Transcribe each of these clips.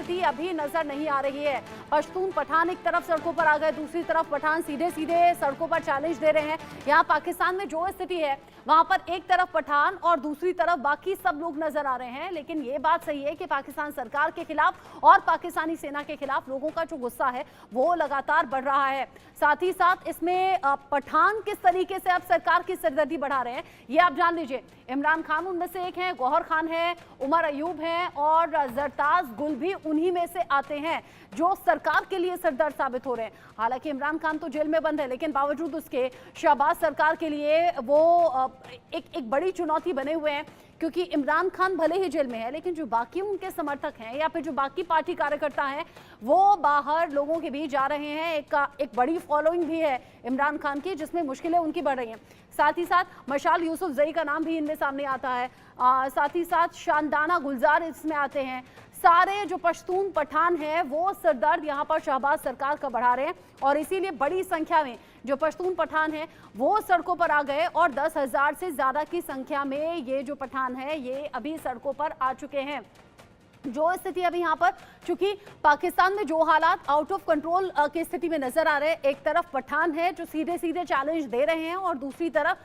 स्थिति अभी नजर नहीं आ रही है। पश्तून पठान एक तरफ सड़कों पर आ गए, दूसरी तरफ पठान सीधे सीधे सड़कों पर चैलेंज दे रहे हैं। यहाँ पाकिस्तान में जो स्थिति है वहां पर एक तरफ पठान और दूसरी तरफ बाकी सब लोग नजर आ रहे हैं। लेकिन ये बात सही है कि पाकिस्तान सरकार के खिलाफ और पाकिस्तानी सेना के खिलाफ लोगों का जो गुस्सा है वो लगातार बढ़ रहा है। साथ ही साथ इसमें पठान किस तरीके से अब सरकार की सरदर्दी बढ़ा रहे हैं ये आप जान लीजिए। इमरान खान उनमें से एक हैं, गौहर खान है, उमर अयूब हैं और जरताज गुल भी उन्हीं में से आते हैं जो सरकार के लिए सरदर्द साबित हो रहे हैं। हालांकि इमरान खान तो जेल में बंद है, लेकिन बावजूद उसके शहबाज सरकार के लिए वो एक बड़ी चुनौती बने हुए हैं, क्योंकि इमरान खान भले ही जेल में है लेकिन जो बाकी उनके समर्थक हैं या फिर जो बाकी पार्टी कार्यकर्ता हैं वो बाहर लोगों के बीच जा रहे हैं। एक बड़ी फॉलोइंग भी है इमरान खान की, जिसमें मुश्किलें उनकी बढ़ रही हैं। साथ ही साथ मशाल यूसुफ जई का नाम भी इनमें सामने आता है, साथ ही साथ शानदाना गुलजार इसमें आते हैं। सारे जो पश्तून पठान हैं वो सरदर्द यहाँ पर शहबाज सरकार का बढ़ा रहे हैं और इसीलिए बड़ी संख्या में जो पश्तून पठान हैं वो सड़कों पर आ गए और 10,000 से ज्यादा की संख्या में ये जो पठान है ये अभी सड़कों पर आ चुके हैं। जो स्थिति अभी यहाँ पर, चूंकि पाकिस्तान में जो हालात आउट ऑफ कंट्रोल की स्थिति में नजर आ रहे हैं, एक तरफ पठान है जो सीधे सीधे चैलेंज दे रहे हैं और दूसरी तरफ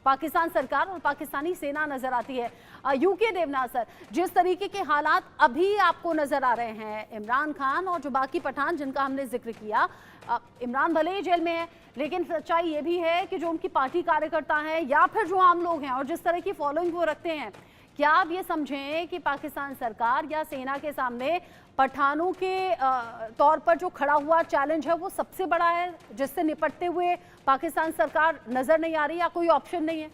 पाकिस्तान सरकार और पाकिस्तानी सेना नजर आती है। यूके देवनाथ सर, जिस तरीके के हालात अभी आपको नजर आ रहे हैं, इमरान खान और जो बाकी पठान जिनका हमने जिक्र किया, इमरान भले ही जेल में है लेकिन सच्चाई ये भी है कि जो उनकी पार्टी कार्यकर्ता हैं या फिर जो आम लोग हैं और जिस तरह की फॉलोइंग वो रखते हैं, क्या आप ये समझें कि पाकिस्तान सरकार या सेना के सामने पठानों के तौर पर जो खड़ा हुआ चैलेंज है वो सबसे बड़ा है जिससे निपटते हुए पाकिस्तान सरकार नजर नहीं आ रही या कोई ऑप्शन नहीं है?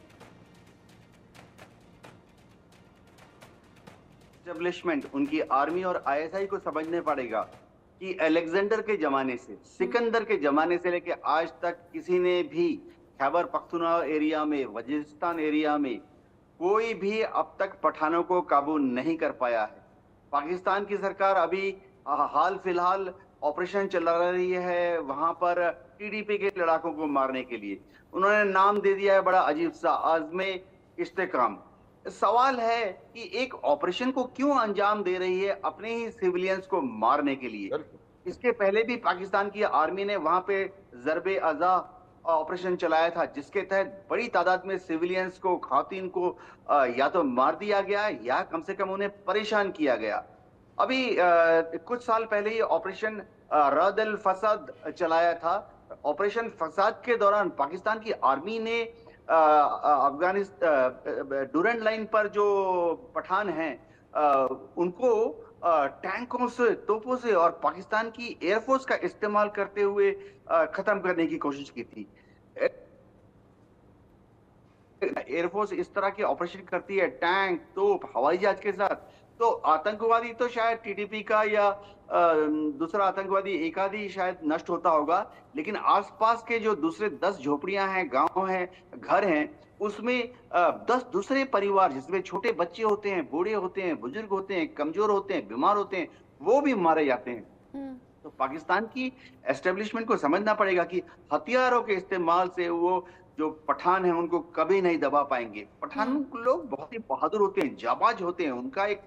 एस्टेब्लिशमेंट, उनकी आर्मी और आईएसआई को समझने पड़ेगा कि अलेक्जेंडर के जमाने से, सिकंदर के जमाने से लेके आज तक किसी ने भी खैबर पख्तूनख्वा एरिया में, वजीरिस्तान एरिया में कोई भी अब तक पठानों को काबू नहीं कर पाया है। पाकिस्तान की सरकार अभी हाल फिलहाल ऑपरेशन चला रही है वहां पर टीडीपी के लड़ाकों को मारने के लिए। उन्होंने नाम दे दिया है बड़ा अजीब सा, आज़मे इस्तेकाम। सवाल है कि एक ऑपरेशन को क्यों अंजाम दे रही है अपने ही सिविलियंस को मारने के लिए। इसके पहले भी पाकिस्तान की आर्मी ने वहां पे ज़रबे अज़ा ऑपरेशन चलाया था जिसके तहत बड़ी तादाद में सिविलियंस को, खातिन को या तो मार दिया गया या कम से कम उन्हें परेशान किया गया। अभी कुछ साल पहले ये ऑपरेशन रद अल फसाद चलाया था। ऑपरेशन फसाद के दौरान पाकिस्तान की आर्मी ने अफगानिस्तान डूरेंट लाइन पर जो पठान हैं उनको टैंकों से, तोपों से और पाकिस्तान की एयरफोर्स का इस्तेमाल करते हुए खत्म करने की कोशिश की थी। एयरफोर्स इस तरह के ऑपरेशन करती है टैंक, तोप, हवाई जहाज के साथ, तो आतंकवादी तो शायद टीडीपी का या दूसरा आतंकवादी एक आधी शायद नष्ट होता होगा, लेकिन आसपास के जो दूसरे 10 झोपड़ियां हैं, गांव हैं, घर हैं, उसमें 10 दूसरे परिवार जिसमें छोटे बच्चे होते हैं, बूढ़े होते हैं, बुजुर्ग होते हैं, कमजोर होते हैं, बीमार होते हैं, वो भी मारे जाते हैं। तो पाकिस्तान की एस्टेब्लिशमेंट को समझना पड़ेगा कि हथियारों के इस्तेमाल से वो जो पठान हैं उनको कभी नहीं दबा पाएंगे। पठान लोग बहुत ही बहादुर होते हैं, जाबाज होते हैं, उनका एक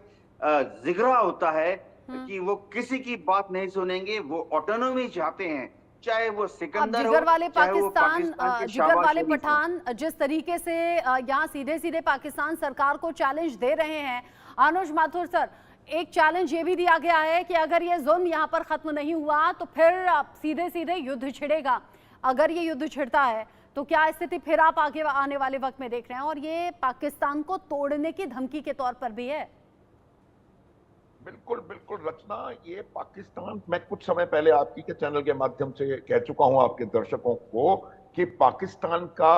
जिगरा होता है कि वो किसी की बात नहीं सुनेंगे, वो ऑटोनॉमी चाहते हैं, चाहे वो सिकंदर जिगर वाले हो, चाहे वो जिगर वाले पठान जिस तरीके से यहाँ सीधे सीधे पाकिस्तान सरकार को चैलेंज दे रहे हैं। अनुज माथुर सर, एक चैलेंज ये भी दिया गया है कि अगर ये जुल्म यहाँ पर खत्म नहीं हुआ तो फिर सीधे सीधे युद्ध छिड़ेगा। अगर ये युद्ध छिड़ता है तो क्या स्थिति फिर आप आगे आने वाले वक्त में देख रहे हैं और ये पाकिस्तान को तोड़ने की धमकी के तौर पर भी है? बिल्कुल बिल्कुल रचना, ये पाकिस्तान, मैं कुछ समय पहले आपकी के चैनल के माध्यम से कह चुका हूं आपके दर्शकों को कि पाकिस्तान का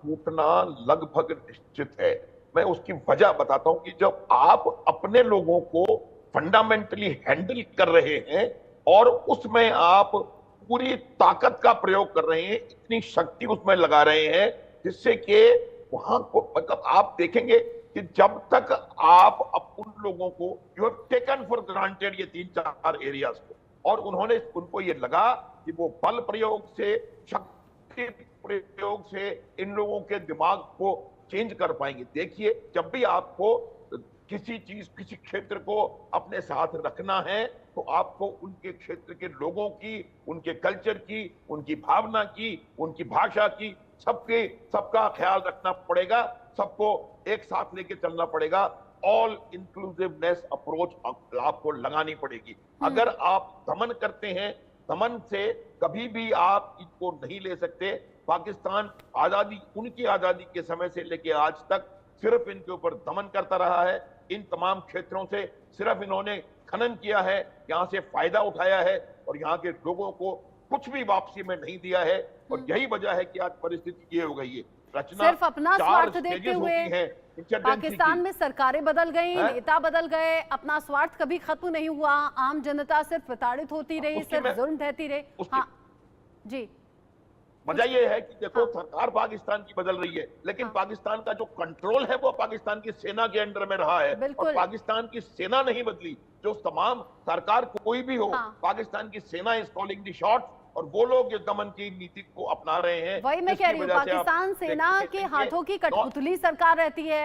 टूटना लगभग निश्चित है। मैं उसकी वजह बताता हूं कि जब आप अपने लोगों को फंडामेंटली हैंडल कर रहे हैं और उसमें आप पूरी ताकत का प्रयोग कर रहे हैं, इतनी शक्ति उसमें लगा रहे हैं जिससे कि वहां को मतलब आप देखेंगे कि जब तक आप उन लोगों को you have taken for granted ये 3-4 एरियाज को, और उन्होंने उनको ये लगा कि वो बल प्रयोग से, शक्ति प्रयोग से इन लोगों के दिमाग को चेंज कर पाएंगे। देखिए, जब भी आपको किसी चीज किसी क्षेत्र को अपने साथ रखना है तो आपको उनके क्षेत्र के लोगों की, उनके कल्चर की, उनकी भावना की, उनकी भाषा की, सबका ख्याल रखना पड़ेगा, सबको एक साथ लेके चलना पड़ेगा। ऑल इंक्लूसिवनेस अप्रोच आपको लगानी पड़ेगी। अगर आप दमन करते हैं, दमन से कभी भी आप इनको नहीं ले सकते। पाकिस्तान आजादी, उनकी आजादी के समय से लेके आज तक सिर्फ इनके ऊपर दमन करता रहा है। इन तमाम क्षेत्रों से सिर्फ इन्होंने खनन किया है, यहाँ से फायदा उठाया है और यहाँ के लोगों को कुछ भी वापसी में नहीं दिया है। और यही वजह है कि आज परिस्थिति ये हो गई है। रचना सिर्फ अपना स्वार्थ देखते हुए पाकिस्तान में सरकारें बदल गई, नेता बदल गए, अपना स्वार्थ कभी खत्म नहीं हुआ। आम जनता सिर्फ प्रताड़ित होती रही, सिर्फ जुल्म ढहती रही। हाँ जी, वजह यह है कि देखो सरकार पाकिस्तान की बदल रही है, लेकिन पाकिस्तान का जो कंट्रोल है वो पाकिस्तान की सेना के अंडर में रहा है। और पाकिस्तान की सेना नहीं बदली। जो तमाम सरकार कोई भी हो, पाकिस्तान की सेना इज कॉलिंग द शॉट्स और वो लोग ये दमन की नीति को अपना रहे हैं। वही मैं कह रही हूँ, पाकिस्तान सेना के हाथों की कठपुतली सरकार रहती है।